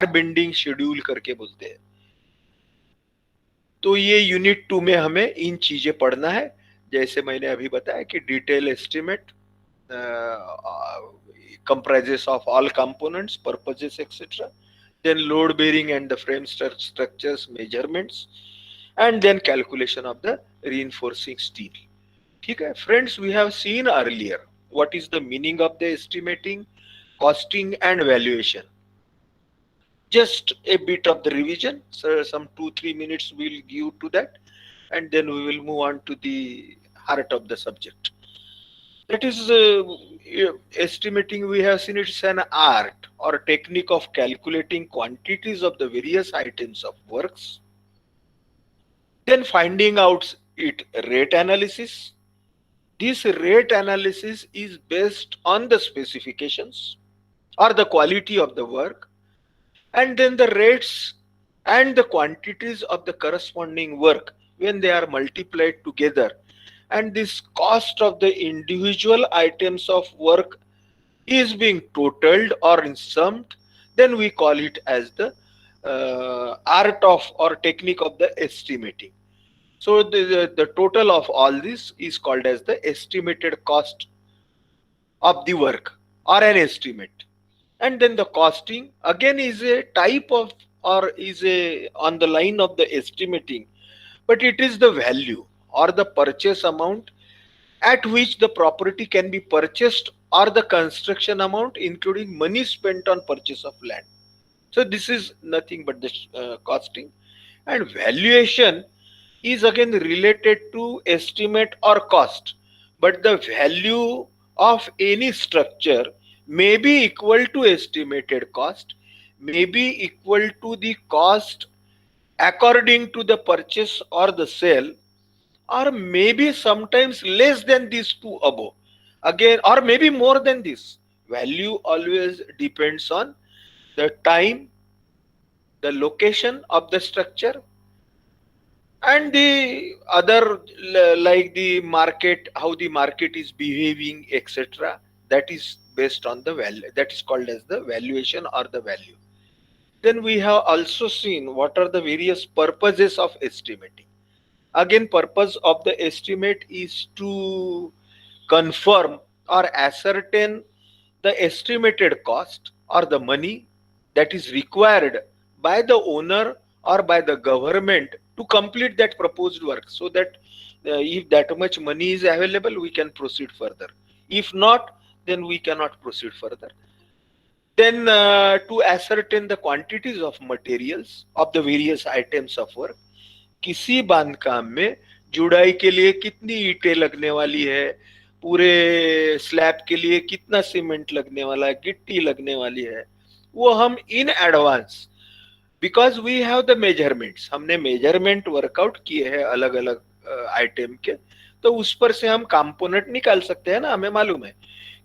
Bending schedule करके बोलते हैं। तो ये यूनिट 2 में हमें इन चीजें पढ़ना है, जैसे मैंने अभी बताया कि detail estimate comprises of all components, purposes, etc. Then load bearing and the frame structures measurements, and then calculation of the reinforcing steel. ठीक है friends, we have seen earlier what is the meaning of the estimating, costing and valuation. Just a bit of the revision, so some 2-3 minutes we'll give to that, and then we will move on to the heart of the subject. That is estimating. We have seen it's an art or technique of calculating quantities of the various items of works, then finding out it rate analysis. This rate analysis is based on the specifications or the quality of the work, and then the rates and the quantities of the corresponding work when they are multiplied together, and this cost of the individual items of work is being totaled or summed, then we call it as the art of or technique of the estimating. So the total of all this is called as the estimated cost of the work or an estimate. And then the costing again is a type of or is a on the line of the estimating, but it is the value or the purchase amount at which the property can be purchased or the construction amount including money spent on purchase of land. So this is nothing but the costing. And valuation is again related to estimate or cost, but the value of any structure may be equal to estimated cost, may be equal to the cost according to the purchase or the sale, or maybe sometimes less than these two above, again, or maybe more than this. Value always depends on the time, the location of the structure, and the other like the market, how the market is behaving, etc. That is based on the value, that is called as the valuation or the value. Then we have also seen what are the various purposes of estimating. Again, purpose of the estimate is to confirm or ascertain the estimated cost or the money that is required by the owner or by the government to complete that proposed work, so that if that much money is available we can proceed further, if not then we cannot proceed further. Then to ascertain the quantities of materials of the various items of work. किसी बांधकाम में जुड़ाई के लिए कितनी ईंटें लगने वाली है, पूरे स्लैब के लिए कितना सीमेंट लगने वाला है, गिट्टी लगने वाली है, वो हम in advance, because we have the measurements, हमने मेजरमेंट वर्कआउट किए हैं अलग अलग आइटम के, तो उस पर से हम कंपोनेंट निकाल सकते हैं ना। हमें मालूम है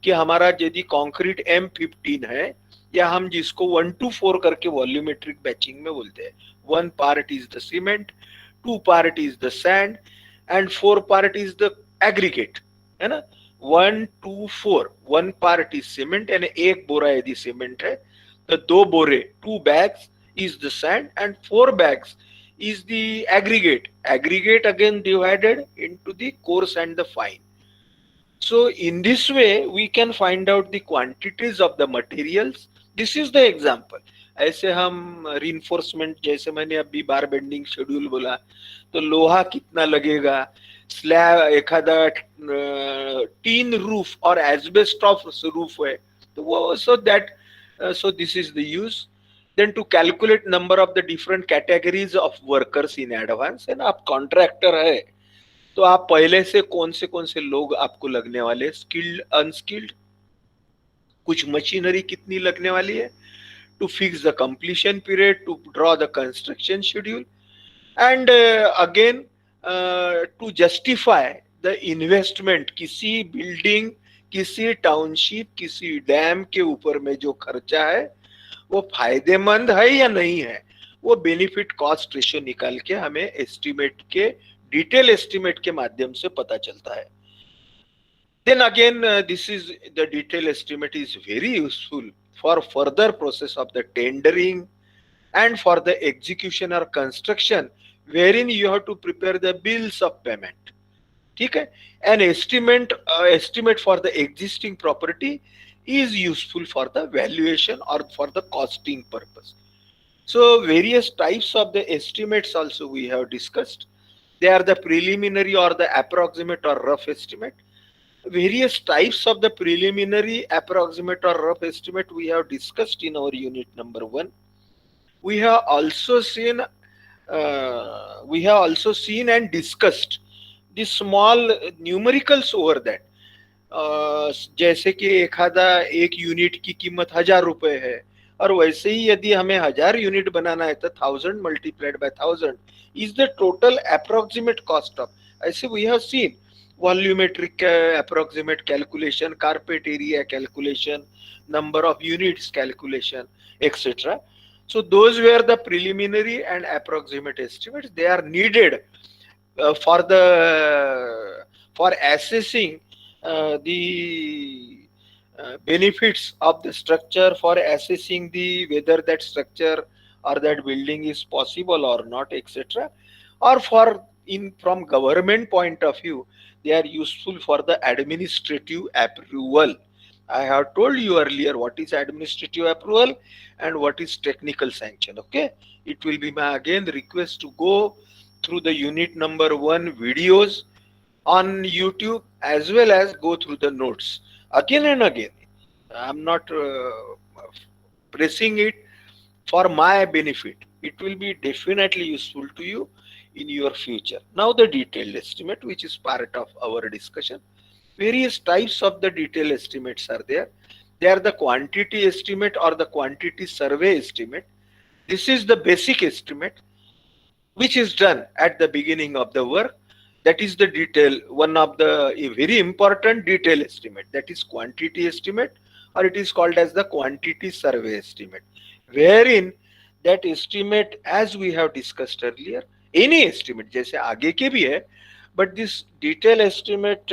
कि हमारा यदि कंक्रीट M15 है, या हम जिसको 1-4 करके वॉल्यूमेट्रिक बैचिंग में बोलते हैं, 1 part is the cement, 2 part is the sand and 4 part is the aggregate, है ना। 1-2-4, 1 पार्ट इज सीमेंट यानी एक बोरा यदि सीमेंट है तो 2 बोरे, 2 bags is the sand and 4 bags is the aggregate. Aggregate again divided into the coarse and the fine. So in this way we can find out the quantities of the materials. This is the example. ऐसे हम reinforcement, जैसे मैंने अभी बार bending schedule बोला, तो लोहा कितना लगेगा, स्लैब एखादा टीन रूफ और एस्बेस्टॉस रूफ है तो वो, so that so this is the use. Then to calculate number of the different categories of workers in advance, and आप contractor है तो आप पहले से कौन से लोग आपको लगने वाले, स्किल्ड अनस्किल्ड, कुछ मशीनरी कितनी लगने वाली है, to fix the completion period, to draw the construction schedule, and again to justify the investment. किसी बिल्डिंग, किसी टाउनशिप, किसी डैम के ऊपर में जो खर्चा है वो फायदेमंद है या नहीं है, वो बेनिफिट कॉस्ट रेशियो निकाल के हमें एस्टिमेट के, डिटेल एस्टिमेट के माध्यम से पता चलता है। Then again this is the detail estimate is very useful for further process of the tendering, and for the execution or construction wherein you have to prepare the bills of payment. ठीक है. An estimate for the existing property is useful for the valuation or for the costing purpose. So various types of the estimates also we have discussed. They are the preliminary or the approximate or rough estimate. Various types of the preliminary, approximate or rough estimate we have discussed in our unit number 1. We have also seen and discussed the small numericals over that. जैसे कि एक unit की कीमत 1000 रुपए है, और वैसे ही यदि हमें 1000 यूनिट बनाना है तो 1000 multiplied by 1000 is the total approximate cost of. ऐसे we have seen volumetric approximate calculation, carpet area calculation, number of units calculation, etc. So those were the preliminary and approximate estimates. They are needed for assessing the benefits of the structure, for assessing the whether that structure or that building is possible or not, etc. Or for in from government point of view, they are useful for the administrative approval. I have told you earlier what is administrative approval and what is technical sanction. Okay, it will be my again request to go through the unit number 1 videos on YouTube, as well as go through the notes again and again. I'm not pressing it for my benefit. It will be definitely useful to you in your future. Now the detailed estimate, which is part of our discussion. Various types of the detailed estimates are there. They are the quantity estimate or the quantity survey estimate. This is the basic estimate which is done at the beginning of the work. That is the detail, one of the very important detail estimate, that is quantity estimate, or it is called as the quantity survey estimate, wherein that estimate, as we have discussed earlier, any estimate जैसे आगे के भी है, but this detail estimate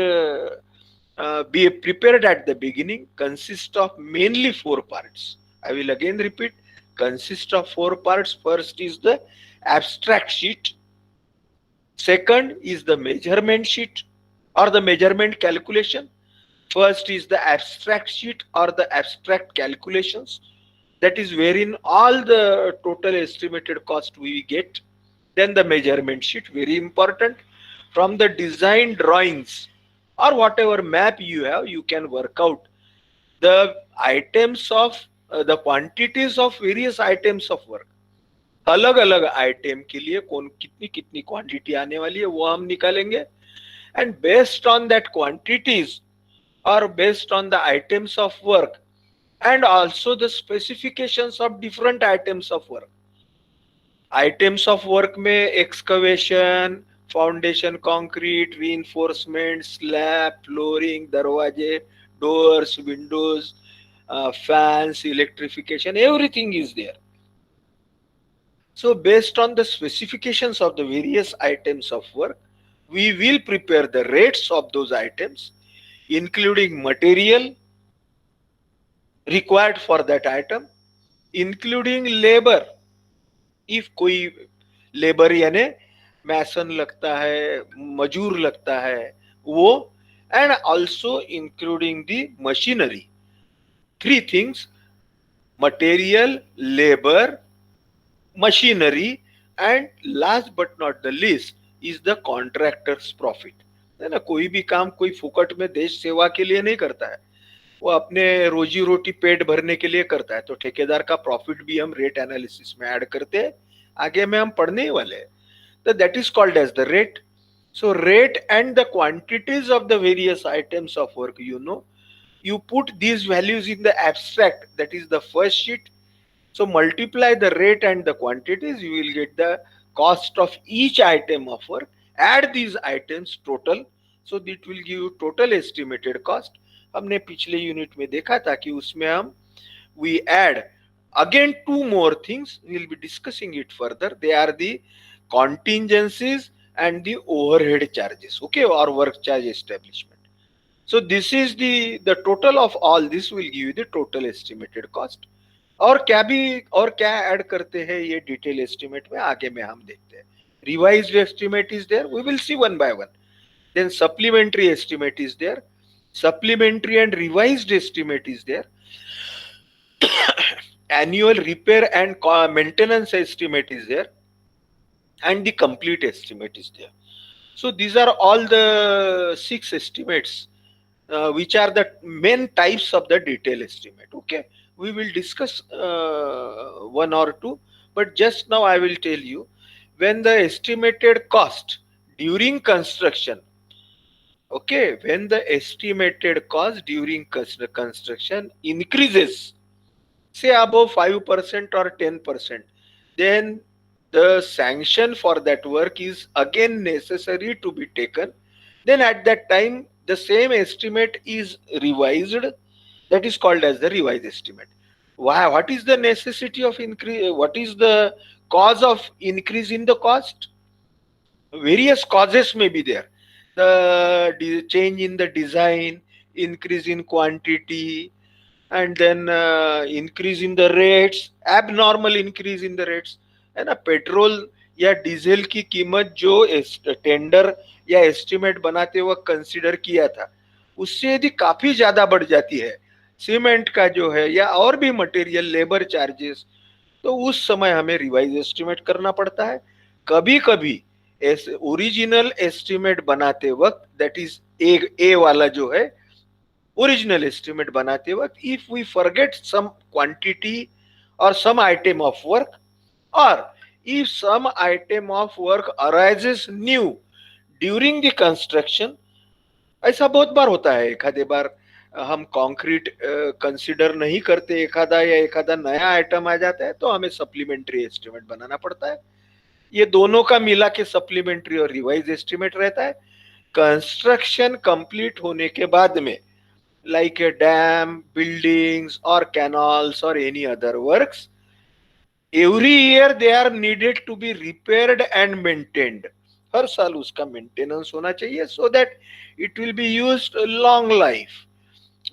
be prepared at the beginning consists of mainly 4 parts. I will again repeat, consists of 4 parts. First is the abstract sheet. Second is the measurement sheet or the measurement calculation. First is the abstract sheet or the abstract calculations, that is wherein all the total estimated cost we get. Then the measurement sheet, very important. From the design drawings or whatever map you have, you can work out the items of the quantities of various items of work. अलग अलग item के लिए कौन कितनी कितनी quantity आने वाली है वो हम निकालेंगे, and based on that quantities और based on the items of work and also the specifications of different items of work. Items of work में excavation, foundation, concrete, reinforcement, slab, flooring, दरवाजे, doors, windows, fans, electrification, everything is there. So based on the specifications of the various items of work, we will prepare the rates of those items, including material required for that item, including labor. If कोई labour यानी मैसन लगता है, मजूर लगता है वो, and also including the machinery. 3 things: material, labor, machinery, and last but not the least is the contractor's profit. है ना, कोई भी काम कोई फुकट में देश सेवा के लिए नहीं करता है, वो अपने रोजी रोटी पेट भरने के लिए करता है. तो ठेकेदार का प्रॉफिट भी हम रेट एनालिसिस में ऐड करते हैं, आगे में हम पढ़ने ही वाले हैं. तो that is called as the rate. So rate and the quantities of the various items of work, you put these values in the abstract, that is the first sheet. So multiply the rate and the quantities, you will get the cost of each item of work. Add these items total, so it will give you total estimated cost. हमने पिछले unit में देखा था कि उसमें हम we add again 2 more things. We will be discussing it further. They are the contingencies and the overhead charges, okay, or work charge establishment. So this is the total of all this will give you the total estimated cost. और क्या add करते हैं ये detail estimate में, आगे में हम देखते हैं. Revised estimate is there, we will see one by one. Then supplementary estimate is there, supplementary and revised estimate is there, annual repair and maintenance estimate is there, and the complete estimate is there. So these are all the 6 estimates which are the main types of the detail estimate. Okay, we will discuss one or two, but just now I will tell you, when the estimated cost during construction, okay, when the estimated cost during construction increases, say above 5% or 10%, then the sanction for that work is again necessary to be taken. Then at that time, the same estimate is revised. That is called as the revised estimate. Why? What is the necessity of increase? What is the cause of increase in the cost? Various causes may be there. The change in the design, increase in quantity, and then increase in the rates, abnormal increase in the rates. है ना, petrol या diesel की कीमत जो tender या estimate बनाते वक्त consider किया था, उससे यदि काफी ज्यादा बढ़ जाती है, सीमेंट का जो है या और भी मटेरियल, लेबर चार्जेस, तो उस समय हमें रिवाइज एस्टिमेट करना पड़ता है. कभी कभी ओरिजिनल एस्टिमेट बनाते वक्त, दैट इज ए वाला जो है ओरिजिनल एस्टिमेट बनाते वक्त, if we forget some quantity और सम आइटम ऑफ वर्क, और if some item of work arises new during the construction, ऐसा बहुत बार होता है. एखादे बार हम कंक्रीट कंसीडर नहीं करते, एखादा नया आइटम आ जाता है, तो हमें सप्लीमेंट्री एस्टिमेट बनाना पड़ता है. ये दोनों का मिला के सप्लीमेंट्री और रिवाइज एस्टिमेट रहता है. कंस्ट्रक्शन कंप्लीट होने के बाद में, like a dam, buildings or canals or any other works, every year they are needed to be repaired and maintained. हर साल उसका मेंटेनेंस होना चाहिए, so that it will be used a long life.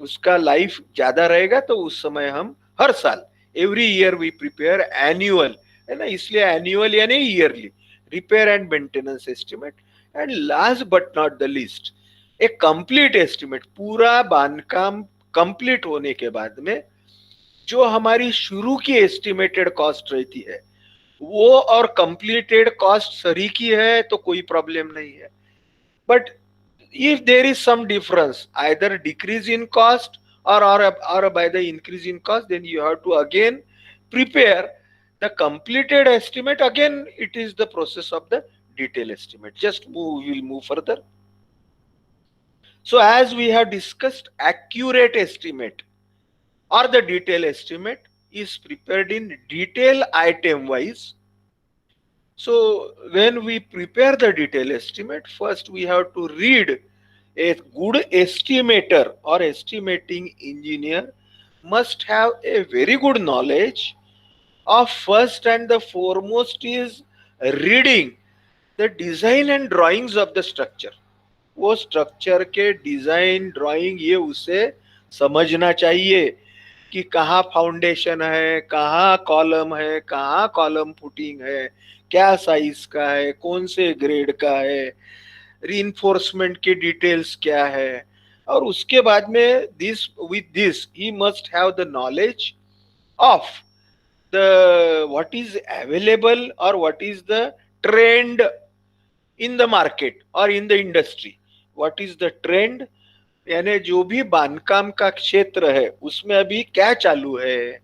उसका life ज्यादा रहेगा, तो उस समय हम हर साल, every year we prepare annual, है ना, इसलिए एनुअल यानी yearly repair and maintenance estimate. And last but not the least, एक कंप्लीट एस्टिमेट, पूरा बांधकाम कंप्लीट होने के बाद में जो हमारी शुरू की एस्टिमेटेड कॉस्ट रहती है, वो और कंप्लीटेड कॉस्ट सही की है तो कोई प्रॉब्लम नहीं है. But if there is some difference, either decrease in cost or by the increase in cost, then you have to again prepare the completed estimate. Again, it is the process of the detail estimate. We will move further. So as we have discussed, accurate estimate or the detail estimate is prepared in detail item wise. So when we prepare the detail estimate, first we have to read. A good estimator or estimating engineer must have a very good knowledge of, first and the foremost is reading the design and drawings of the structure. वो structure के design drawing ये उसे समझना चाहिए कि कहाँ foundation है, कहाँ कॉलम है, कहाँ कॉलम फुटिंग है, क्या साइज का है, कौन से ग्रेड का है, रीइंफोर्समेंट के डिटेल्स क्या है. और उसके बाद में with this he must have the knowledge of the what is available और what is the trend in the market और in the industry. What is the trend, यानी जो भी बांधकाम का क्षेत्र है उसमें अभी क्या चालू है,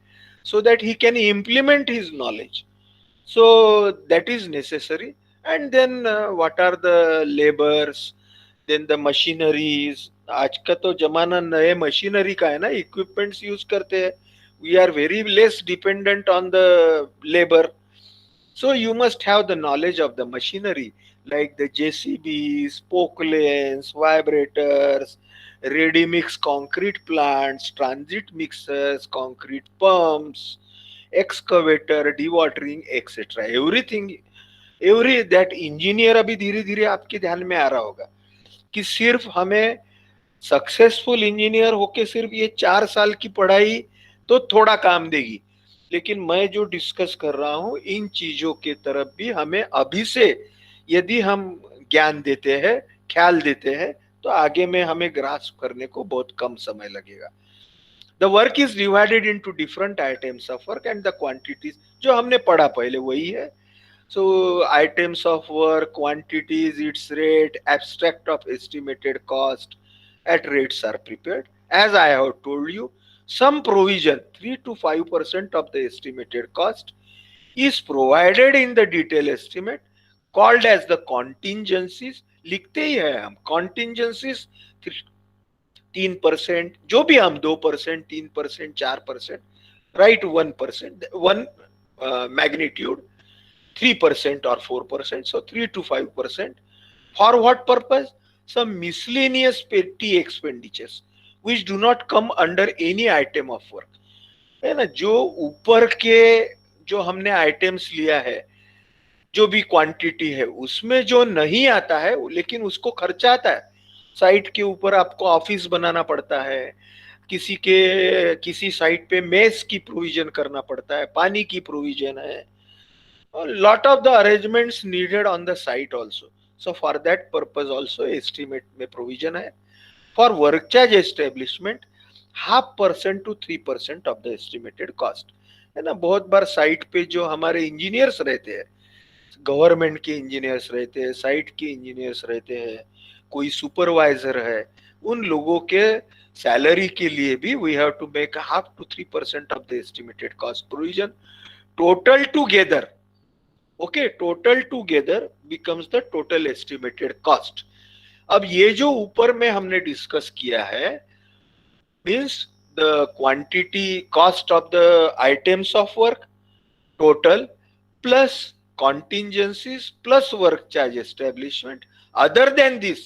so that he can implement his knowledge. So that is necessary. And then what are the labors, then the machineries. आज का तो जमाना नए मशीनरी का है ना, इक्विपमेंट्स यूज करते हैं. We are very less dependent on the labor. So you must have the knowledge of the machinery, like the JCBs, spoke lanes, vibrators, ready mix concrete plants, transit mixers, concrete pumps, excavator, dewatering, etc. That engineer, अभी धीरे धीरे आपके ध्यान में आ रहा होगा कि सिर्फ हमें सक्सेसफुल इंजीनियर होके सिर्फ ये 4 साल की पढ़ाई तो थोड़ा काम देगी. लेकिन मैं जो डिस्कस कर रहा हूं इन चीजों के तरफ भी हमें अभी से यदि हम ज्ञान देते हैं, ख्याल देते हैं, तो आगे में हमें ग्रास्प करने को बहुत कम समय लगेगा. The work is divided into different items of work and the quantities, जो हमने पढ़ा पहले वही है. So items of work, quantities, its rate, abstract of estimated cost at rates are prepared. As I have told you, some provision 3 to 5% of the estimated cost is provided in the detail estimate called as the contingencies. लिखते ही है हम contingencies 3%, जो भी हम 2%, 3%, 4%, right 1%, one magnitude 3% or 4%, so 3 to 5%. For what purpose? Some miscellaneous petty expenditures which do not come under any item of work. है ना, जो ऊपर के जो हमने आइटम्स लिया है, जो भी क्वांटिटी है उसमें जो नहीं आता है लेकिन उसको खर्चा आता है. साइट के ऊपर आपको ऑफिस बनाना पड़ता है, किसी साइट पे मेस की प्रोविजन करना पड़ता है, पानी की प्रोविजन है, a lot of the arrangements needed on the site also. So for that purpose also estimate में provision है. For work charge establishment 0.5% to 3% of the estimated cost. है ना, बहुत बार साइट पे जो हमारे इंजीनियर्स रहते हैं, गवर्नमेंट के इंजीनियर्स रहते हैं, साइट के इंजीनियर्स रहते हैं, कोई सुपरवाइजर है, उन लोगों के सैलरी के लिए भी we have to make 0.5 to 3% of the estimated cost provision. Total together, okay, total together becomes the total estimated cost. अब ये जो ऊपर में हमने डिस्कस किया है means the quantity cost of the items of work total plus contingencies plus work charge establishment. Other than this,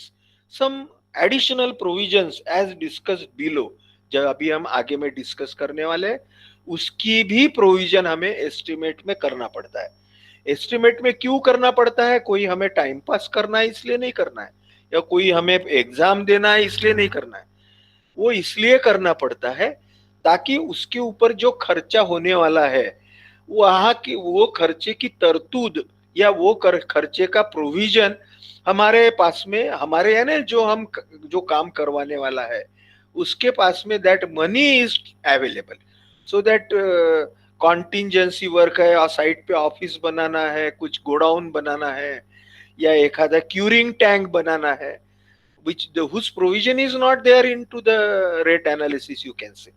some additional provisions as discussed below, जब अभी हम आगे में डिस्कस करने वाले हैं, उसकी भी प्रोविजन हमें एस्टिमेट में करना पड़ता है. एस्टिमेट में क्यों करना पड़ता है? कोई हमें टाइम पास करना है इसलिए नहीं करना है, या कोई हमें एग्जाम देना है इसलिए नहीं करना है. वो इसलिए करना पड़ता है ताकि उसके ऊपर जो खर्चा होने वाला है वहां की वो खर्चे की तरतूद या वो खर्चे का प्रोविजन हमारे पास में, हमारे यानी जो काम करवाने वाला है उसके पास में that money is available. So that contingency work है और साइट पे ऑफिस बनाना है, कुछ गोडाउन बनाना है, या एखादा क्यूरिंग टैंक बनाना है, whose provision is not there into the rate analysis, you can say.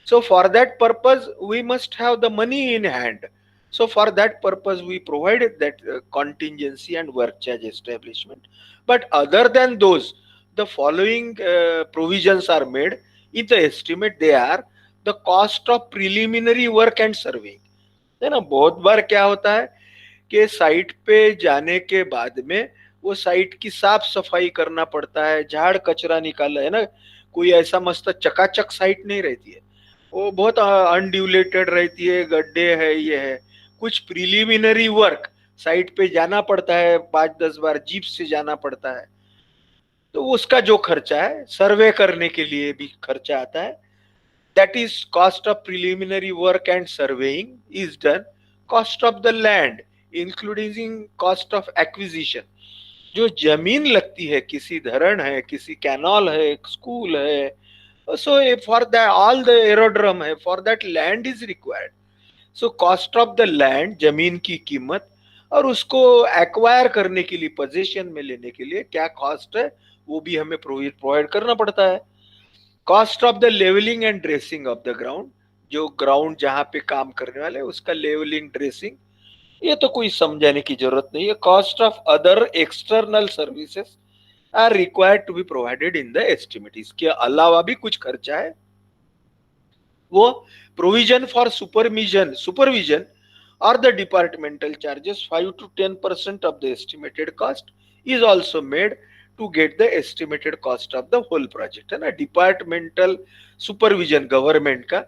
So for that purpose we must have the money in hand. So for that purpose we provided that contingency and work charge establishment. But other than those, the following provisions are made in the estimate. They are the cost of preliminary work and surveying. है ना, बहुत बार क्या होता है कि site पे जाने के बाद में वो साइट की साफ सफाई करना पड़ता है, झाड़ कचरा निकालना है ना. कोई ऐसा मस्त चकाचक साइट नहीं रहती है, वो बहुत अनड्यूलेटेड रहती है, गड्ढे है, ये है. कुछ प्रिलिमिनरी वर्क साइट पे जाना पड़ता है, 5-10 बार जीप से जाना पड़ता है, तो उसका जो खर्चा है, सर्वे करने के लिए भी खर्चा आता है. That is cost of preliminary work and surveying is done. Cost of the land including cost of acquisition, जो जमीन लगती है, किसी धरण है, किसी कैनल है, एक स्कूल है, so for that all the aerodrome है, for that land is required. So cost of the land, जमीन की कीमत, और उसको एक्वायर करने के लिए, पोजीशन में लेने के लिए क्या कॉस्ट है वो भी हमें प्रोवाइड करना पड़ता है. Cost of the levelling and dressing of the ground, जो ग्राउंड जहां पे काम करने वाले उसका लेवलिंग ड्रेसिंग, ये तो कोई समझाने की जरूरत नहीं है. Cost of other external services are required to be provided in the estimate. इसके अलावा भी कुछ खर्चा है, वो प्रोविजन फॉर सुपरविजन और the departmental charges 5 to 10% of the estimated cost is also made to get the estimated cost of the whole project. है ना, डिपार्टमेंटल सुपरविजन गवर्नमेंट का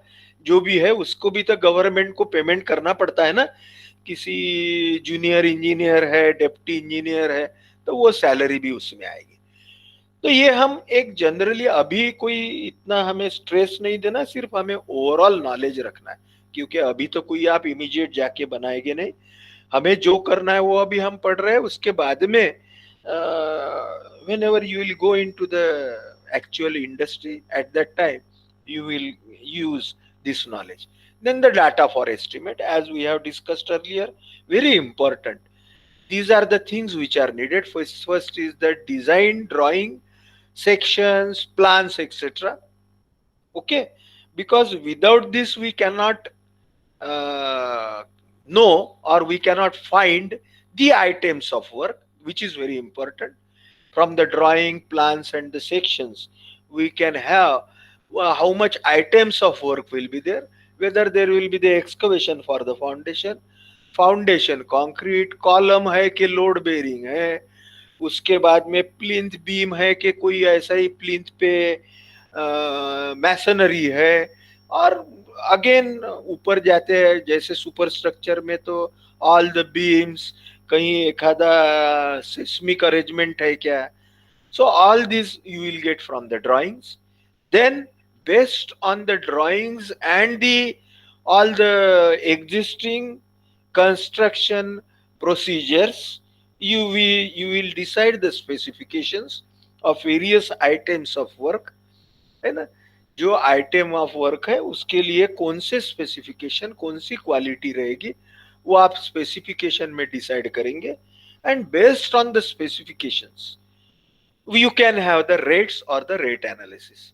जो भी है उसको भी तो गवर्नमेंट को पेमेंट करना पड़ता है ना. किसी जूनियर इंजीनियर है, डेप्टी इंजीनियर है, तो वो सैलरी भी उसमें आएगी. तो ये हम एक जनरली, अभी कोई इतना हमें स्ट्रेस नहीं देना, सिर्फ हमें ओवरऑल नॉलेज रखना है. क्योंकि अभी तो कोई आप इमीडिएट जाके बनाएंगे नहीं, हमें जो करना है वो अभी हम पढ़ रहे हैं, उसके बाद में whenever you will go into the actual industry, at that time you will use this knowledge. Then the data for estimate, as we have discussed earlier, very important. These are the things which are needed. First is the design, drawing, sections, plans, etc. Okay, because without this we cannot uh, know, or we cannot find the items of work, which is very important. From the drawing, plans and the sections, we can have how much items of work will be there, whether there will be the excavation for the foundation concrete, column है कि load bearing है, उसके बाद में plinth beam है कि कोई ऐसा ही प्लिंथ पे मैसनरी है, और अगेन ऊपर जाते हैं जैसे सुपर स्ट्रक्चर में तो ऑल द बीम्स, कहीं एखादा सिस्मिक अरेंजमेंट है क्या. So all these you will get from the drawings. Then based on the drawings and the all the existing construction procedures, you will decide the specifications of various items of work, है ना. जो item of work है उसके लिए कौन से specification, कौन सी quality रहेगी, वो आप स्पेसिफिकेशन में डिसाइड करेंगे. And based on the specifications you can have the rates or the rate analysis.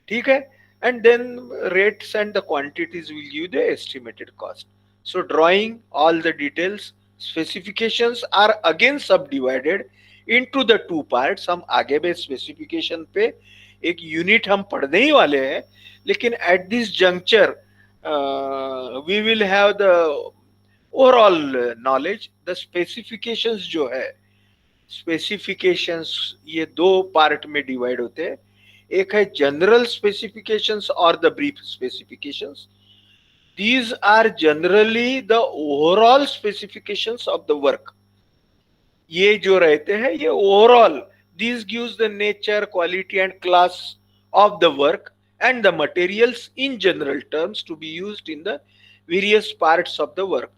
ठीक है. And then rates and the quantities will give the estimated cost. So drawing all the details, specifications are again subdivided into the two parts. हम आगे भी specification पे एक unit हम पढ़ने ही वाले हैं, लेकिन at this juncture we will have the overall knowledge. The specifications जो है, स्पेसिफिकेशंस ये दो पार्ट में डिवाइड होते हैं. एक है जनरल स्पेसिफिकेशंस और the brief specifications. These are generally the overall specifications of the work. ये जो रहते हैं ये overall, this gives the nature, quality and class of the work and the materials in general terms to be used in the various parts of the work.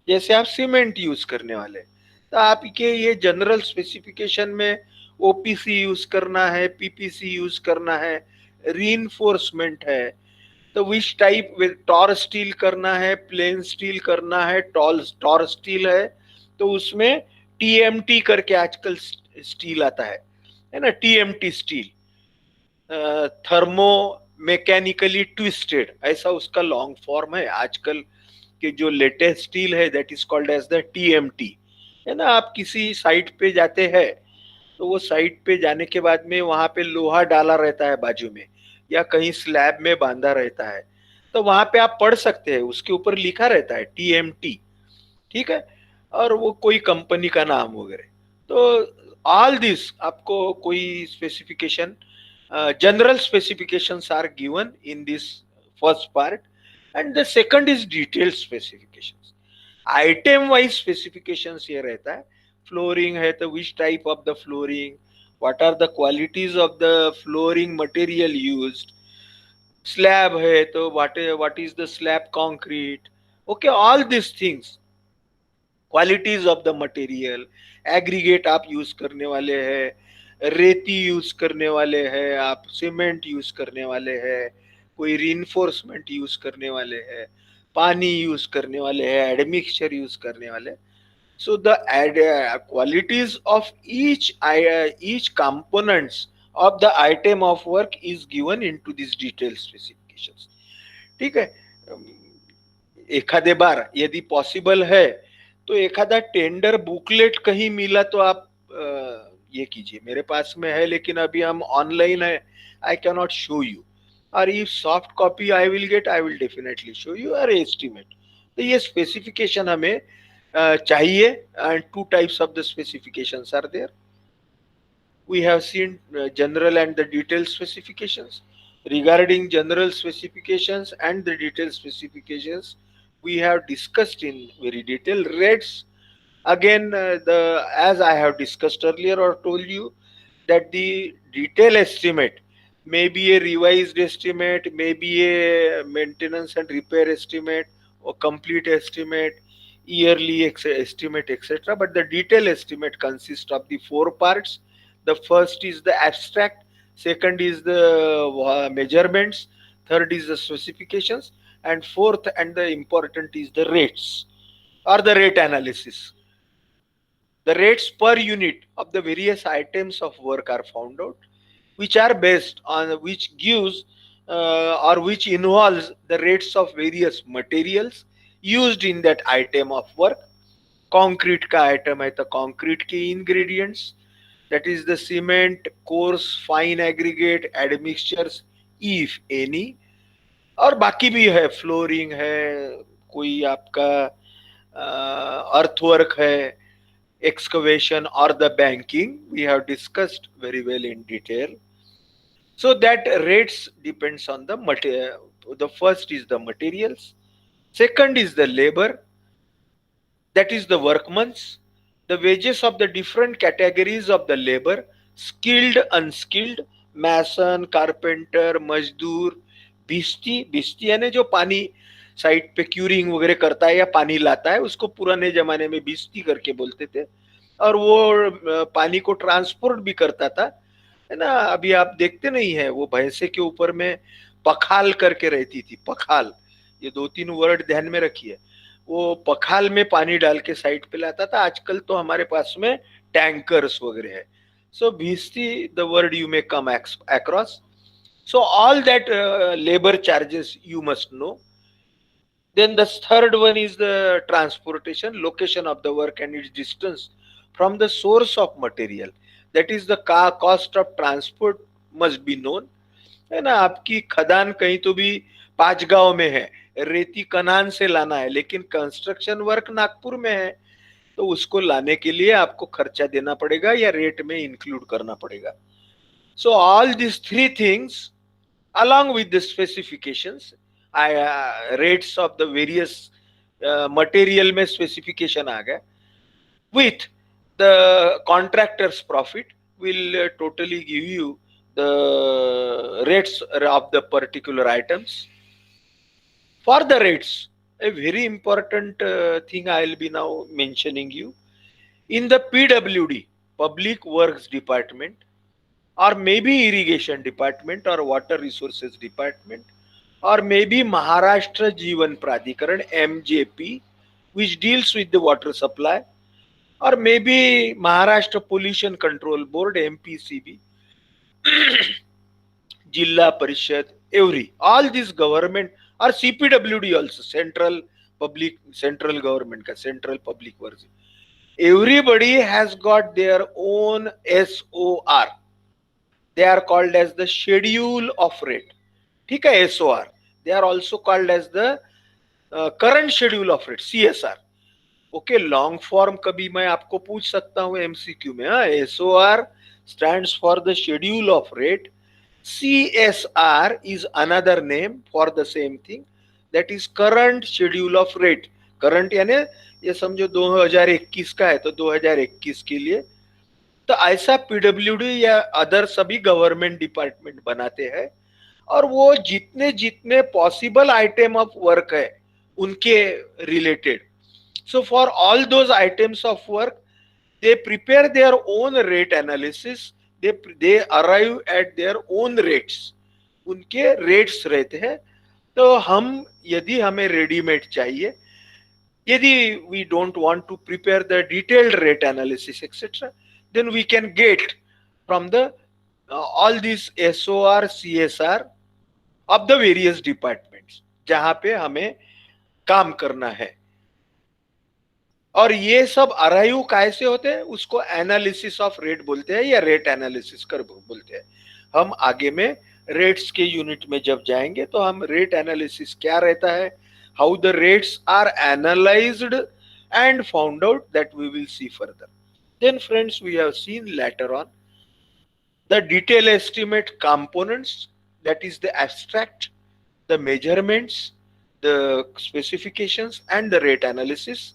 जैसे आप cement use करने वाले, तो आपके ये जनरल स्पेसिफिकेशन में OPC use करना है, पीपीसी यूज करना है, रीइंफोर्समेंट है, तो which type with tor steel करना है, प्लेन स्टील करना है, टॉर स्टील है तो उसमें टीएमटी करके आजकल स्टील आता है ना, TMT steel, thermo mechanically twisted, ऐसा उसका लॉन्ग फॉर्म है. आजकल के जो लेटेस्ट स्टील है that is called as the TMT, है ना. आप किसी साइट पे जाते हैं तो वो साइट पे जाने के बाद में वहां पे लोहा डाला रहता है बाजू में, या कहीं स्लैब में बांधा रहता है, तो वहां पे आप पढ़ सकते हैं, उसके ऊपर लिखा रहता है टीएमटी. ठीक है, और वो कोई कंपनी का नाम वगैरह. तो ऑल दिस आपको कोई specification, general specifications are given in this first part. And the second is detailed specifications. Item wise specifications ये रहता है. फ्लोरिंग है तो which type of the flooring, what are the qualities of the flooring material used. Slab है तो what is the slab concrete. Okay, all this things, qualities of the material, aggregate आप use करने वाले हैं, रेती use करने वाले हैं, आप सीमेंट यूज करने वाले हैं, कोई रीइंफोर्समेंट यूज करने वाले हैं, पानी यूज करने वाले हैं, एडमिक्सचर यूज करने वाले. So the qualities of each components of the item of work is given into these detailed specifications. ठीक है. एखादे बार यदि पॉसिबल है तो एखादा टेंडर बुकलेट कहीं मिला तो आप ये कीजिए. मेरे पास में है लेकिन अभी हम ऑनलाइन है, I can not show you. और if soft copy I will get, I will definitely show you और एस्टिमेट. तो ये स्पेसिफिकेशन हमें चाहिए. And two types of the specifications are there. We have seen general and the detailed specifications. Regarding general specifications and the detailed specifications, we have discussed in very detail. Rates, again, as I have discussed earlier or told you, that the detail estimate may be a revised estimate, may be a maintenance and repair estimate, or complete estimate, yearly estimate, etc. But the detailed estimate consists of the four parts. The first is the abstract, second is the measurements, third is the specifications, and fourth and the important is the rates or the rate analysis. The rates per unit of the various items of work are found out, which are based on which gives or which involves the rates of various materials used in that item of work. Concrete का item है तो concrete के ingredients, that is the cement, coarse, fine aggregate, admixtures, if any. और बाकी भी है, flooring है, कोई आपका अर्थवर्क है, excavation or the banking, we have discussed very well in detail. So that rates depends on the material. The first is the materials, second is the labor, that is the workmen's, the wages of the different categories of the labor, skilled, unskilled, mason, carpenter, मजदूर, भिस्ती, भिस्ती यानी जो पानी side पे curing वगैरह करता है या पानी लाता है, उसको पुराने जमाने में भिस्ती करके बोलते थे। और वो पानी को ट्रांसपोर्ट भी करता था, है ना। अभी आप देखते नहीं है, वो भैंसे के ऊपर में पखाल करके रहती थी, पखाल, ये दो तीन वर्ड ध्यान में रखिए। वो पखाल में पानी डाल के साइड पे लाता था। आजकल तो हमारे पास में टैंकर्स वगैरह है। So bhisti the word you may come across. So all that labor charges you must know. Then the third one is the transportation, location of the work and its distance from the source of material. That is the cost of transport must be known. है ना, आपकी खदान कहीं तो भी 5 गांव में है, रेती कनान से लाना है, लेकिन कंस्ट्रक्शन वर्क नागपुर में है, तो उसको लाने के लिए आपको खर्चा देना पड़ेगा या रेट में इंक्लूड करना पड़ेगा. So all this three things along with the specifications, rates of the various material में specification आ गया, with the contractor's profit will totally give you the rates of the particular items. For the rates, a very important thing I will be now mentioning you. In the PWD, Public Works Department, or maybe irrigation department or water resources department, or maybe Maharashtra Jeevan Pradhikaran MJP, which deals with the water supply, or maybe Maharashtra Pollution Control Board MPCB, Jilla Parishad, every all this government, or CPWD also, central government ka central public works, everybody has got their own SOR. They are called as the schedule of rate. ठीक है, SOR. They are also called as the current schedule of rate, CSR. Okay, long form कभी मैं आपको पूछ सकता हूँ MCQ में. हाँ, SOR stands for the schedule of rate. CSR is another name for the same thing, that is current schedule of rate. Current यानी ये समझो 2021 का है तो 2021 के लिए. तो ऐसा पीडब्ल्यूडी या अदर सभी गवर्नमेंट डिपार्टमेंट बनाते हैं, और वो जितने जितने पॉसिबल आइटम ऑफ वर्क है उनके related. So for all those items of work they prepare their own rate analysis, they arrive at their own rates. उनके रेट्स रहते हैं. तो हम, यदि हमें रेडीमेड चाहिए, यदि we don't want to prepare the detailed rate analysis etcetera, then we can get from the all these SOR, CSR of the various departments जहां पे हमें काम करना है. और ये सब अराइव कैसे होते हैं, उसको एनालिसिस ऑफ रेट बोलते हैं या रेट एनालिसिस कर बोलते हैं. हम आगे में रेट्स के यूनिट में जब जाएंगे तो हम रेट एनालिसिस क्या रहता है, how the rates are analysed and found out, that we will see further. Then friends, we have seen later on the detail estimate components, that is the abstract, the measurements, the specifications and the rate analysis.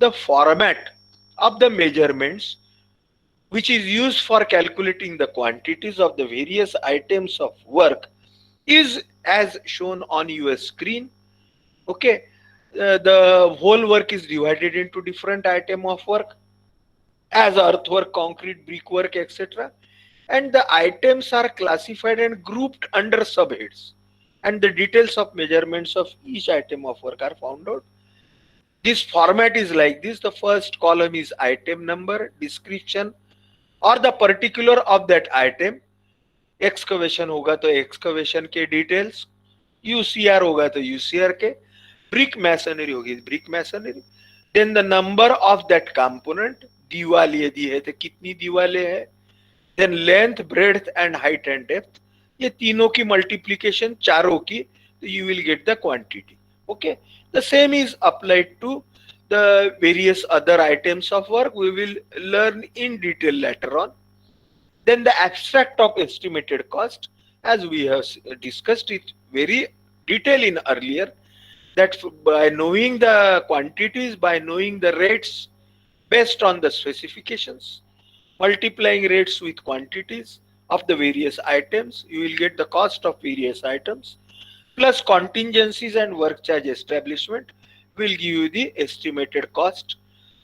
The format of the measurements which is used for calculating the quantities of the various items of work is as shown on your screen. Okay, the whole work is divided into different item of work as earthwork, concrete, brickwork, etc. And the items are classified and grouped under subheads. And the details of measurements of each item of work are found out. This format is like this. The first column is item number, description, और the particular of that item. Excavation होगा तो excavation के details, यूसीआर होगा तो UCR के, brick masonry होगी brick masonry, then the number of that component, दीवाल यदि है तो कितनी दीवालें है, then length, breadth and height and depth, ये तीनों की मल्टीप्लीकेशन चारों की, तो you will get the quantity. Okay, the same is applied to the various other items of work. We will learn in detail later on. Then the abstract of estimated cost, as we have discussed it very detail in earlier, that by knowing the quantities, by knowing the rates based on the specifications, multiplying rates with quantities of the various items, you will get the cost of various items, plus contingencies and work charge establishment will give you the estimated cost.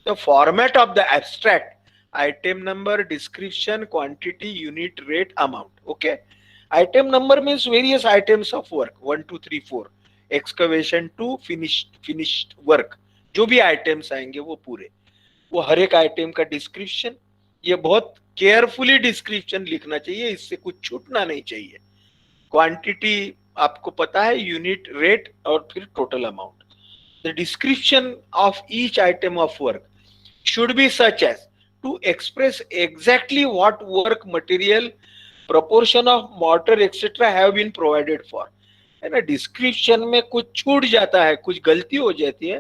The format of the abstract: item number, description, quantity, unit, rate, amount. Okay, item number means various items of work, 1 2 3 4, excavation to finished work. जो भी items आएंगे वो पूरे, वो हर एक item का description, ये बहुत केयरफुली डिस्क्रिप्शन लिखना चाहिए, इससे कुछ छूटना नहीं चाहिए. क्वांटिटी आपको पता है, यूनिट, रेट और फिर total amount. The description of each item of work should be such as to express exactly what work material, proportion of mortar, etc. have been provided for. है ना, डिस्क्रिप्शन में कुछ छूट जाता है, कुछ गलती हो जाती है,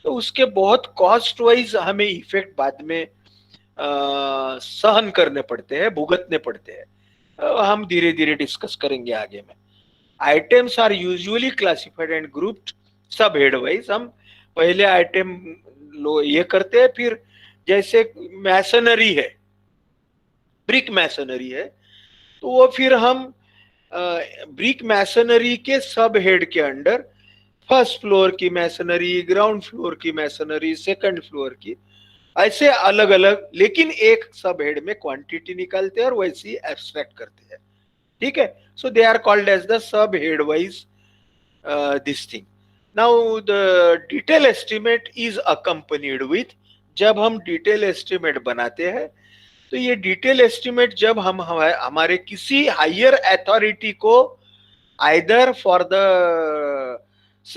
तो उसके बहुत कॉस्ट वाइज हमें इफेक्ट बाद में सहन करने पड़ते हैं, भुगतने पड़ते हैं. हम धीरे धीरे डिस्कस करेंगे आगे में. Items are usually classified and grouped sub head wise. हम पहले आइटम ये करते हैं, फिर जैसे मैसनरी है, ब्रिक मैसनरी है, तो वो फिर हम ब्रिक मैसनरी के सब हेड के अंडर फर्स्ट फ्लोर की मैसनरी, ग्राउंड फ्लोर की मैसनरी, सेकंड फ्लोर की, ऐसे अलग अलग, लेकिन एक सब हेड में क्वांटिटी निकालते हैं और वैसे ही एब्स्ट्रैक्ट करते हैं. ठीक है, so they are called as the sub head wise this thing. Now the detail estimate is accompanied with, जब हम डिटेल एस्टिमेट बनाते हैं तो ये डिटेल एस्टिमेट जब हम हमारे किसी हायर अथॉरिटी को either for the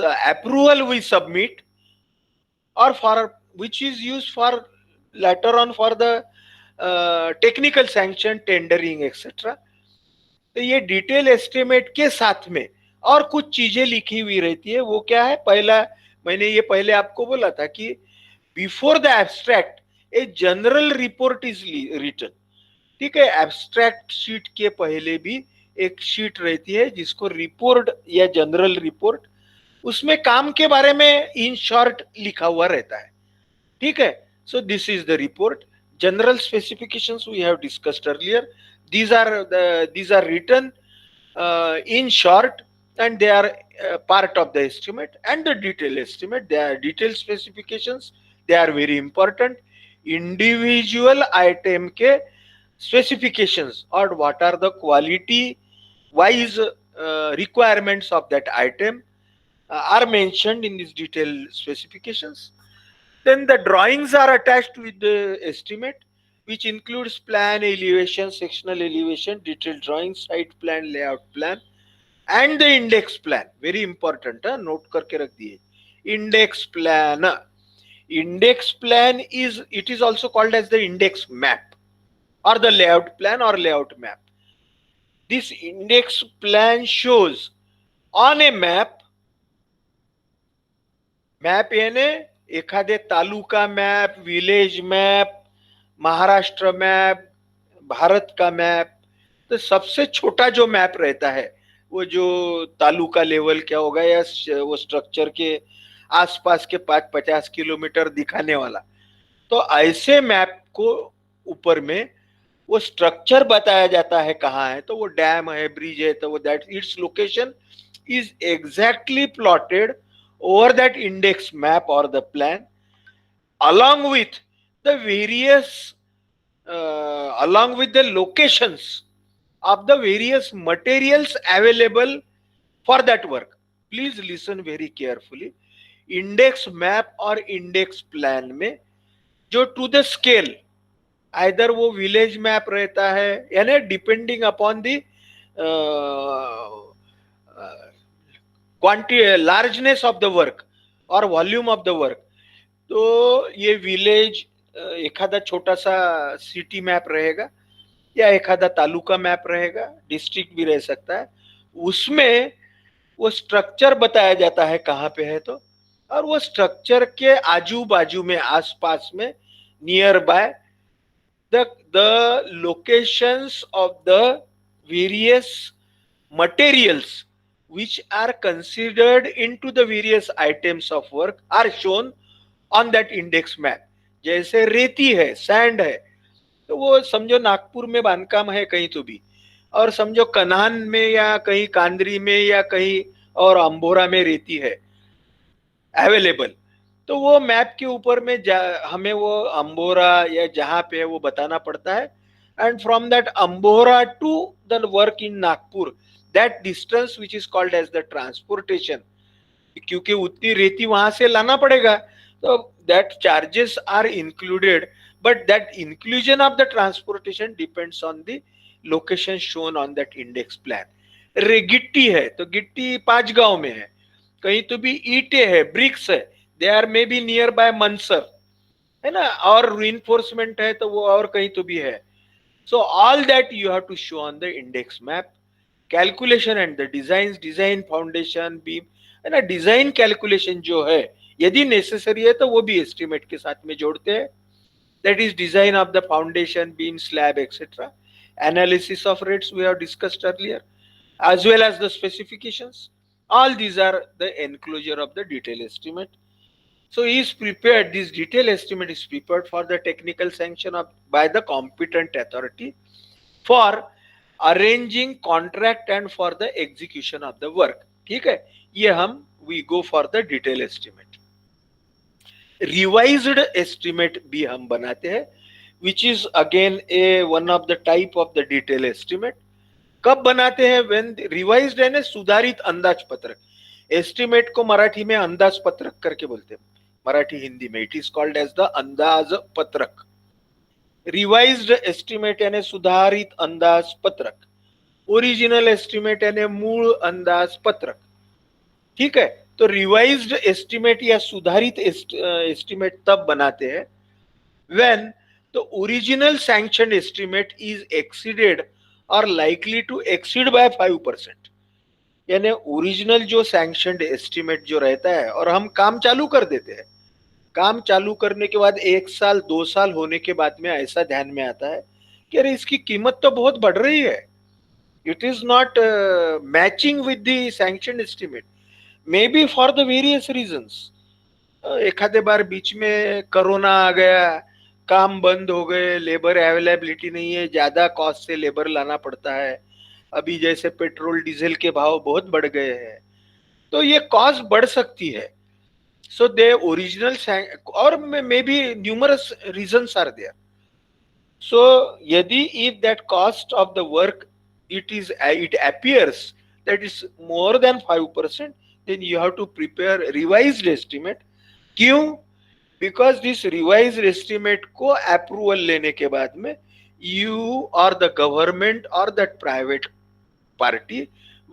approval we submit or for which is use for letter on for the technical sanction, tendering etcetera, तो ये डिटेल एस्टिमेट के साथ में और कुछ चीजें लिखी हुई रहती है. वो क्या है, पहला मैंने ये पहले आपको बोला था कि before the abstract a general report is written. ठीक है, एब्स्ट्रैक्ट शीट के पहले भी एक शीट रहती है जिसको रिपोर्ट या जनरल रिपोर्ट, उसमें काम के बारे में इन शॉर्ट लिखा हुआ रहता है. ठीक है, so this is the report. General specifications we have discussed earlier. these are written in short, and they are part of the estimate. And the detail estimate, they are detailed specifications, they are very important. Individual item के specifications और what are the quality wise requirements of that item are mentioned in these detailed specifications. Then the drawings are attached with the estimate, which includes plan, elevation, sectional elevation, detailed drawing, site plan, layout plan, and the index plan. Very important, note करके रख दिए. Index plan. Index plan is, it is also called as the index map or the layout plan or layout map. This index plan shows on a map यानी एखादे taluka map, village map, Maharashtra map, Bharat का map, तो सबसे छोटा जो map रहता है वो जो तालुका लेवल क्या होगा या वो स्ट्रक्चर के आसपास के 50 किलोमीटर दिखाने वाला, तो ऐसे मैप को ऊपर में वो स्ट्रक्चर बताया जाता है कहाँ है. तो वो डैम है, ब्रिज है, तो वो that its location is exactly plotted over that index map or the plan, along with the various along with the locations of the various materials available for that work. Please listen very carefully. Index map और index plan में जो to the scale, either वो village map रहता है, यानी depending upon the quantity largeness of the work और volume of the work, तो ये विलेज एखादा छोटा सा सिटी मैप रहेगा या एखादा तालुका मैप रहेगा, डिस्ट्रिक्ट भी रह सकता है, उसमें वो स्ट्रक्चर बताया जाता है कहाँ पे है, तो और वो स्ट्रक्चर के आजू बाजू में आसपास में near by the locations of the various materials which are considered into the various items of work are shown on that index map. जैसे रेती है, सैंड है, तो वो समझो नागपुर में बांधकाम है कहीं तो भी, और समझो कन्हान में या कहीं कांदरी में या कहीं और अंबोरा में रेती है अवेलेबल, तो वो मैप के ऊपर में हमें वो अंबोरा या जहां पे है वो बताना पड़ता है, and from that Ambora to the work in Nagpur, that distance which is called as the transportation, क्योंकि उतनी रेती वहां से लाना पड़ेगा, तो that charges are included, but that inclusion of the transportation depends on the location shown on that index plan. गिट्टी है तो गिट्टी 5 गांव में है, कहीं तो भी ईंटें है, ब्रिक्स है, they are may be near by Mansar, है ना, और रीइंफोर्समेंट है तो वो और कहीं तो भी है. So all that you have to show on the index map. Calculation and the design foundation beam, है ना, डिजाइन कैलकुलेशन जो है यदि नेसेसरी है तो वो भी एस्टिमेट के साथ में जोड़ते हैं. That is design of the foundation beam slab etcetera. Analysis of rates we have discussed earlier, as well as the specifications. All these are the enclosure of the detail estimate. So he is prepared, this detail estimate is prepared for the technical sanction of by the competent authority for arranging contract and for the execution of the work. ठीक है, ये हम we go for the detail estimate. Revised estimate भी हम बनाते हैं, which is again a one of the type of the detail estimate. कब बनाते हैं? व्हेन रिवाइज्ड है, सुधारित अंदाज पत्रक. एस्टिमेट को मराठी में अंदाज पत्रक करके बोलते हैं, मराठी हिंदी में it is called as the andaj patrak. Revised estimate यानी सुधारित अंदाज पत्रक, ओरिजिनल एस्टिमेट यानी मूल अंदाज पत्रक. ठीक है, तो रिवाइज्ड एस्टिमेट या सुधारित एस्टिमेट तब बनाते हैं when the original sanction estimate is exceeded और लाइकली टू एक्सीड बाय 5%. यानी ओरिजिनल जो सैंक्शनड एस्टिमेट जो रहता है और हम काम चालू कर देते हैं, काम चालू करने के बाद 1 साल 2 साल होने के बाद में ऐसा ध्यान में आता है कि अरे इसकी कीमत तो बहुत बढ़ रही है, it is not matching with the sanctioned estimate, may be for the various reasons. एखादे बार बीच में कोरोना आ गया, काम बंद हो गए, लेबर अवेलेबिलिटी नहीं है, ज्यादा कॉस्ट से लेबर लाना पड़ता है, अभी जैसे पेट्रोल डीजल के भाव बहुत बढ़ गए हैं, तो ये कॉस्ट बढ़ सकती है. So they original or may be numerous reasons are there. So यदि if that cost of the work it appears that is more than 5%, then you have to prepare revised estimate. क्यों? Because this revise estimate को approval लेने के बाद में you और the government और that private party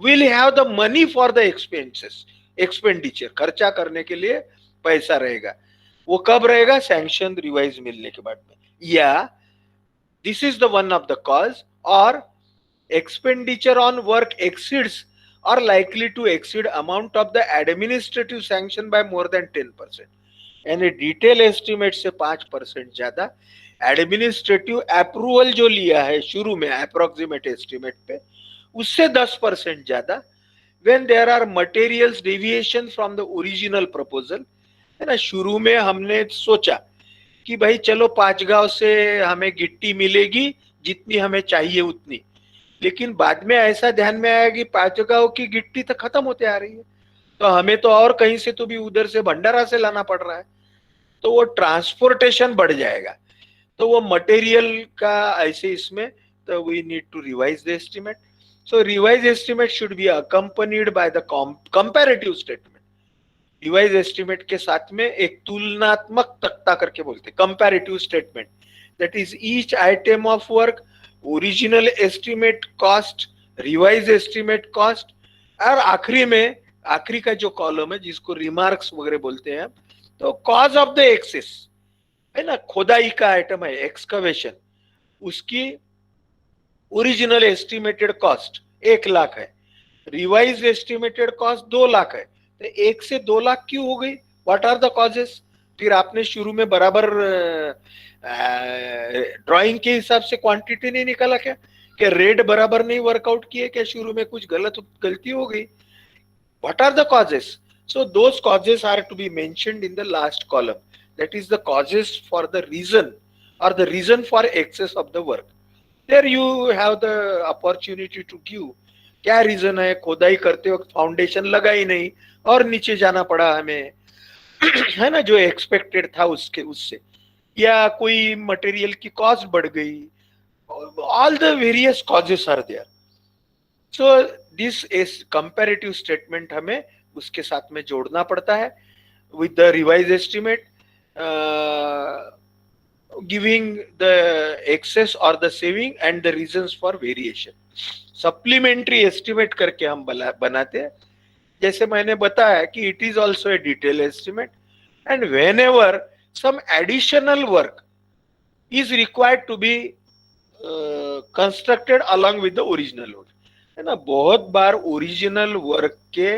will have the money for the expenses, expenditure, खर्चा करने के लिए पैसा रहेगा. वो कब रहेगा? सैंक्शन रिवाइज मिलने के बाद में. या this is the one of the cause, or expenditure on work exceeds or likely to exceed amount of the administrative sanction by more than 10%. यानी डिटेल एस्टिमेट से 5% ज्यादा, एडमिनिस्ट्रेटिव अप्रूवल जो लिया है शुरू में अप्रोक्सीमेट एस्टिमेट पे, उससे 10% ज्यादा. When there are materials deviation from the original proposal, है ना, शुरू में हमने सोचा कि भाई चलो 5 गांव से हमें गिट्टी मिलेगी जितनी हमें चाहिए उतनी, लेकिन बाद में ऐसा ध्यान में आया कि 5 गांव की गिट्टी तो खत्म होते आ रही है, तो हमें तो और कहीं से तो भी उधर से भंडारा से लाना पड़ रहा है, तो वो ट्रांसपोर्टेशन बढ़ जाएगा। तो वो मटेरियल का ऐसे इसमें, तो we need to revise the estimate. So revise estimate should be accompanied by the comparative statement. Revise estimate के साथ में एक तुलनात्मक तख्ता करके बोलते, comparative statement, that is each item of work, original estimate cost, revise estimate cost, और आखिरी में, आखिरी का जो कॉलम है जिसको रिमार्क्स वगैरह बोलते हैं, तो कॉज ऑफ द एक्सेस है ना, खोदाई का आइटम है एक्सकवेशन, उसकी ओरिजिनल एस्टिमेटेड कॉस्ट 1 लाख है, रिवाइज एस्टिमेटेड कॉस्ट 2 लाख है, तो 1 से 2 लाख क्यों हो गई, व्हाट आर द कॉजेस। फिर आपने शुरू में बराबर ड्राइंग के हिसाब से क्वांटिटी नहीं निकाला क्या, कि रेट बराबर नहीं वर्कआउट किए क्या, शुरू में कुछ गलती हो गई, what are the causes. So those causes are to be mentioned in the last column, that is the causes for the reason or the reason for excess of the work. There you have the opportunity to give क्या reason है, खोदाई करते वक्त foundation लगा ही नहीं और नीचे जाना पड़ा हमें है ना, जो एक्सपेक्टेड था उसके उससे, या कोई मटेरियल की कॉस्ट बढ़ गई, all the various causes are there. So this is comparative statement हमें उसके साथ में जोड़ना पड़ता है with the revised estimate, giving the excess or the saving and the reasons for variation. Supplementary estimate करके हम बनाते हैं, जैसे मैंने बताया कि it is also a detail estimate, and whenever some additional work is required to be constructed along with the original work, है ना, बहुत बार ओरिजिनल वर्क के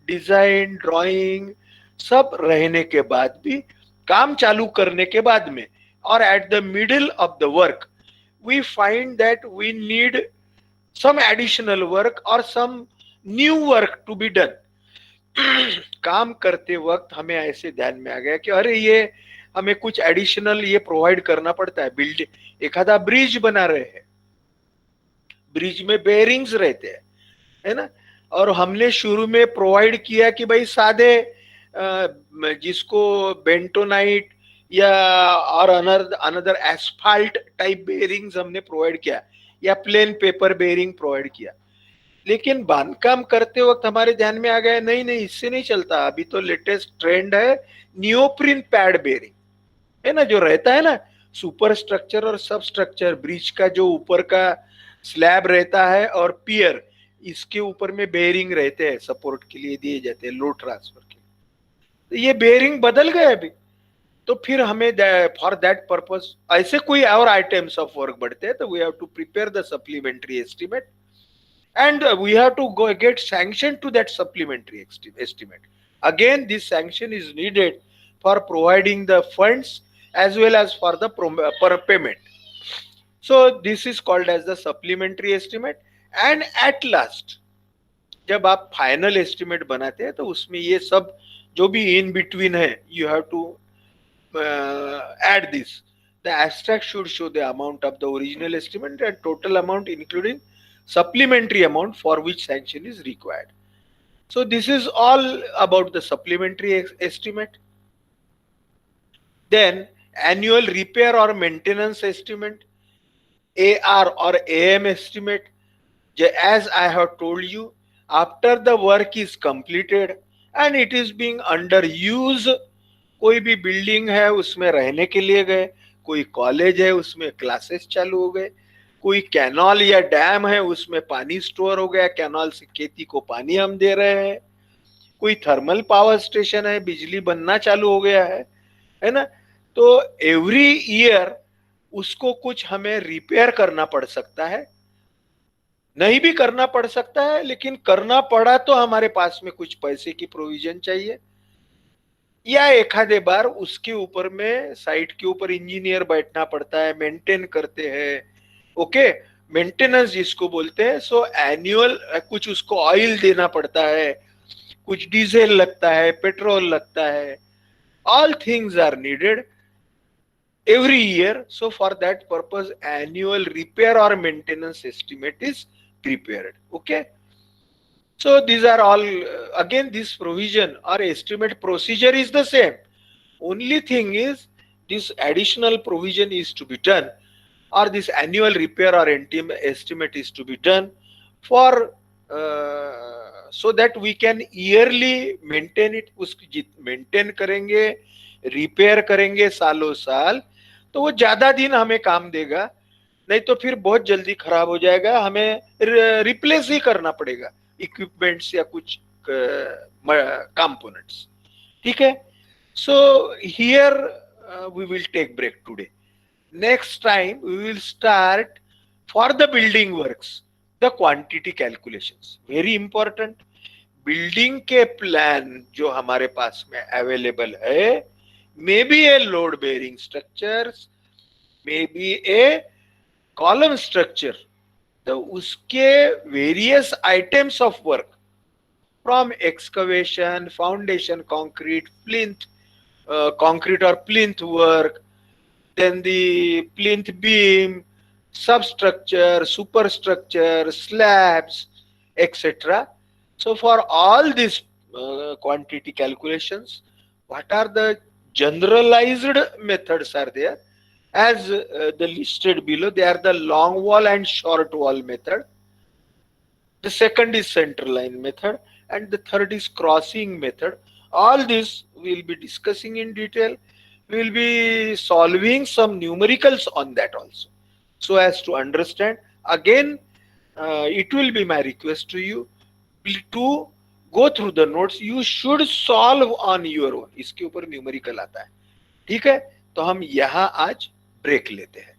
डिजाइन ड्राइंग सब रहने के बाद भी, काम चालू करने के बाद में, or at the middle of the work we find that we need some additional work or some new work to be done. काम करते वक्त हमें ऐसे ध्यान में आ गया कि अरे ये हमें कुछ एडिशनल ये प्रोवाइड करना पड़ता है, बिल्डिंग एखादा ब्रिज बना रहे हैं, ब्रिज में बेरिंग्स रहते हैं, है ना, और हमने शुरू में प्रोवाइड किया कि भाई सादे जिसको बेंटोनाइट या और अनदर एस्फाल्ट टाइप बेरिंग्स हमने प्रोवाइड किया, या प्लेन पेपर बेरिंग प्रोवाइड किया, लेकिन बांधकाम करते वक्त हमारे ध्यान में आ गया नहीं नहीं इससे नहीं चलता, अभी तो लेटेस्ट ट्रेंड है नियोप्रिन पैड बेरिंग, है ना, जो रहता है ना सुपर स्ट्रक्चर और सब स्ट्रक्चर, ब्रिज का जो ऊपर का स्लैब रहता है और पियर, इसके ऊपर में बेरिंग रहते हैं, सपोर्ट के लिए दिए जाते हैं, लोड ट्रांसफर के लिए, तो ये बेरिंग बदल गए अभी, तो फिर हमें फॉर दैट पर्पस ऐसे कोई और आइटम्स ऑफ वर्क बढ़ते हैं, तो we have to prepare the supplementary estimate and we have to go get sanction to that supplementary estimate. Again, this sanction is needed for providing the funds as well as for the per payment. So this is called as the supplementary estimate. And at last, जब आप final estimate बनाते हैं तो उसमें ये सब जो भी इन बिटवीन है, you have to add this. The abstract should show the amount of the original estimate and total amount including supplementary amount for which sanction is required. So this is all about the supplementary estimate. Then annual repair or maintenance estimate, AR or AM estimate, as I have told you, after the work is completed and it is being under use, कोई भी building है उसमें रहने के लिए गए, कोई college है उसमें क्लासेस चालू हो गए, कोई कैनाल या डैम है उसमें पानी स्टोर हो गया, कैनाल से खेती को पानी हम दे रहे हैं, कोई थर्मल पावर स्टेशन है, बिजली बनना चालू हो गया है ना, तो एवरी ईयर उसको कुछ हमें रिपेयर करना पड़ सकता है, नहीं भी करना पड़ सकता है, लेकिन करना पड़ा तो हमारे पास में कुछ पैसे की प्रोविजन चाहिए, या एखादे बार उसके ऊपर में साइट के ऊपर इंजीनियर बैठना पड़ता है, मेंटेन करते हैं, ओके, मेंटेनेंस जिसको बोलते हैं। सो एनुअल कुछ उसको ऑयल देना पड़ता है, कुछ डीजल लगता है, पेट्रोल लगता है, all things are needed every year. So for that purpose annual repair or maintenance estimate is prepared. Okay, So these are all, again, this provision or estimate procedure is the same. Only thing is this additional provision is to be done, or this annual repair or estimate is to be done for, so that we can yearly maintain it. उसकी maintain करेंगे, repair करेंगे सालों साल, तो वो ज्यादा दिन हमें काम देगा, नहीं तो फिर बहुत जल्दी खराब हो जाएगा, हमें रिप्लेस ही करना पड़ेगा इक्विपमेंट्स या कुछ कंपोनेंट्स. ठीक है. So here we will take break today. Next time we will start for the building works the quantity calculations. Very important. Building के प्लान जो हमारे पास में अवेलेबल है, may be a load bearing structures, may be a column structure, तो उसके various items of work from excavation, foundation, concrete, plinth, concrete or plinth work, then the plinth beam, substructure, superstructure, slabs, etc. So for all these quantity calculations, what are the generalized methods are there? As the listed below, they are the long wall and short wall method. The second is center line method, and the third is crossing method. All this we will be discussing in detail. We will be solving some numericals on that also, so as to understand. Again, it will be my request to you to go through the notes. You should solve on your own. इसके ऊपर numerical आता है. ठीक है. तो हम यहाँ आज ब्रेक लेते हैं.